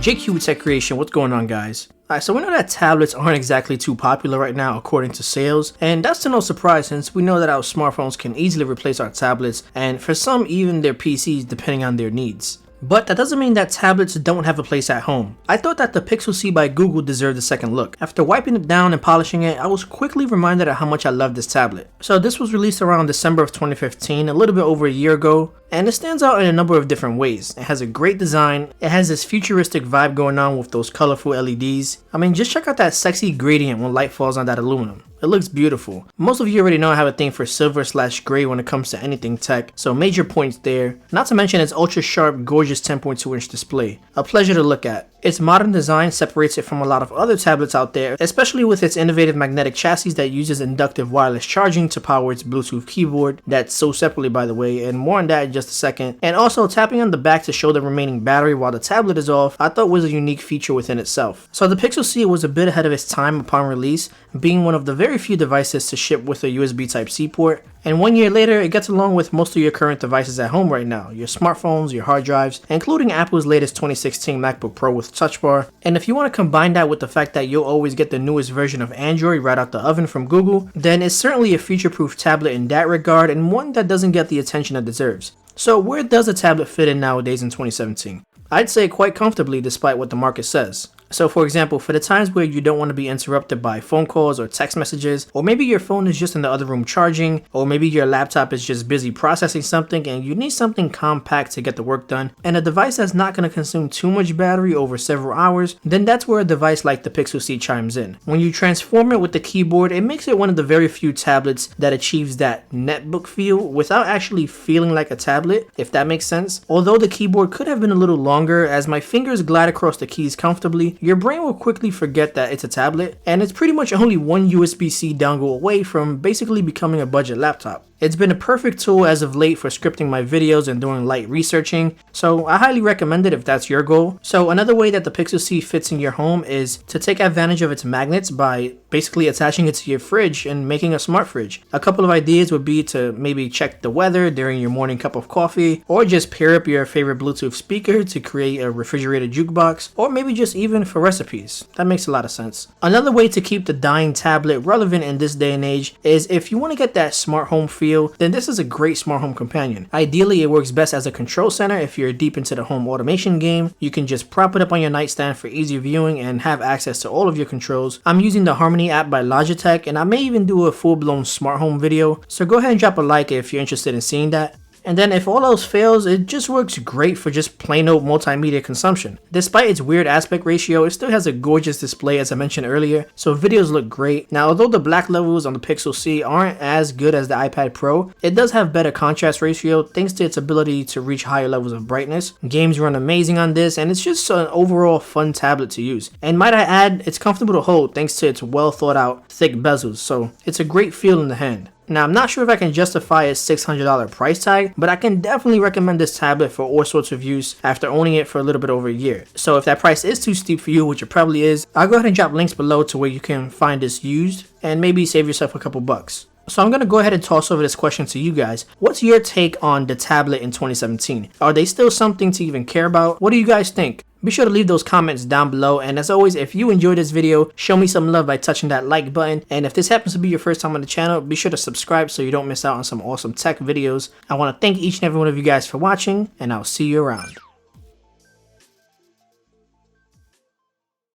JQ Tech Creation, what's going on, guys? Alright, so we know that tablets aren't exactly too popular right now according to sales, and that's to no surprise since we know that our smartphones can easily replace our tablets, and for some even their PCs depending on their needs. But that doesn't mean that tablets don't have a place at home. I thought that the Pixel C by Google deserved a second look. After wiping it down and polishing it, I was quickly reminded of how much I love this tablet. So this was released around December of 2015, a little bit over a year ago, and it stands out in a number of different ways. It has a great design, it has this futuristic vibe going on with those colorful LEDs. I mean, just check out that sexy gradient when light falls on that aluminum. It looks beautiful. Most of you already know I have a thing for silver/gray when it comes to anything tech, so major points there. Not to mention its ultra sharp, gorgeous 10.2-inch display. A pleasure to look at. Its modern design separates it from a lot of other tablets out there, especially with its innovative magnetic chassis that uses inductive wireless charging to power its Bluetooth keyboard, that's sold separately by the way, and more on that in just a second. And also tapping on the back to show the remaining battery while the tablet is off, I thought was a unique feature within itself. So the Pixel C was a bit ahead of its time upon release, being one of the very few devices to ship with a USB Type-C port. And 1 year later, it gets along with most of your current devices at home right now, your smartphones, your hard drives, including Apple's latest 2016 MacBook Pro with Touch Bar. And if you want to combine that with the fact that you'll always get the newest version of Android right out the oven from Google, then it's certainly a future-proof tablet in that regard, and one that doesn't get the attention it deserves. So where does a tablet fit in nowadays in 2017? I'd say quite comfortably despite what the market says. So for example, for the times where you don't want to be interrupted by phone calls or text messages, or maybe your phone is just in the other room charging, or maybe your laptop is just busy processing something and you need something compact to get the work done, and a device that's not going to consume too much battery over several hours, then that's where a device like the Pixel C chimes in. When you transform it with the keyboard, it makes it one of the very few tablets that achieves that netbook feel without actually feeling like a tablet, if that makes sense. Although the keyboard could have been a little longer, as my fingers glide across the keys comfortably, your brain will quickly forget that it's a tablet, and it's pretty much only one USB C dongle away from basically becoming a budget laptop. It's been a perfect tool as of late for scripting my videos and doing light researching, so I highly recommend it if that's your goal. So another way that the Pixel C fits in your home is to take advantage of its magnets by basically attaching it to your fridge and making a smart fridge. A couple of ideas would be to maybe check the weather during your morning cup of coffee, or just pair up your favorite Bluetooth speaker to create a refrigerated jukebox, or maybe just even for recipes. That makes a lot of sense. Another way to keep the dying tablet relevant in this day and age is if you want to get that smart home feel, then this is a great smart home companion. Ideally, it works best as a control center if you're deep into the home automation game. You can just prop it up on your nightstand for easier viewing and have access to all of your controls. I'm using the Harmony app by Logitech, and I may even do a full-blown smart home video, so go ahead and drop a like if you're interested in seeing that. And then if all else fails, it just works great for just plain old multimedia consumption. Despite its weird aspect ratio, it still has a gorgeous display as I mentioned earlier, so videos look great. Now although the black levels on the Pixel C aren't as good as the iPad Pro, it does have better contrast ratio thanks to its ability to reach higher levels of brightness. Games run amazing on this, and it's just an overall fun tablet to use. And might I add, it's comfortable to hold thanks to its well thought out thick bezels, so it's a great feel in the hand. Now, I'm not sure if I can justify its $600 price tag, but I can definitely recommend this tablet for all sorts of use after owning it for a little bit over a year. So if that price is too steep for you, which it probably is, I'll go ahead and drop links below to where you can find this used and maybe save yourself a couple bucks. So I'm going to go ahead and toss over this question to you guys. What's your take on the tablet in 2017? Are they still something to even care about? What do you guys think? Be sure to leave those comments down below, and as always, if you enjoyed this video, show me some love by touching that like button, and if this happens to be your first time on the channel, be sure to subscribe so you don't miss out on some awesome tech videos. I want to thank each and every one of you guys for watching, and I'll see you around.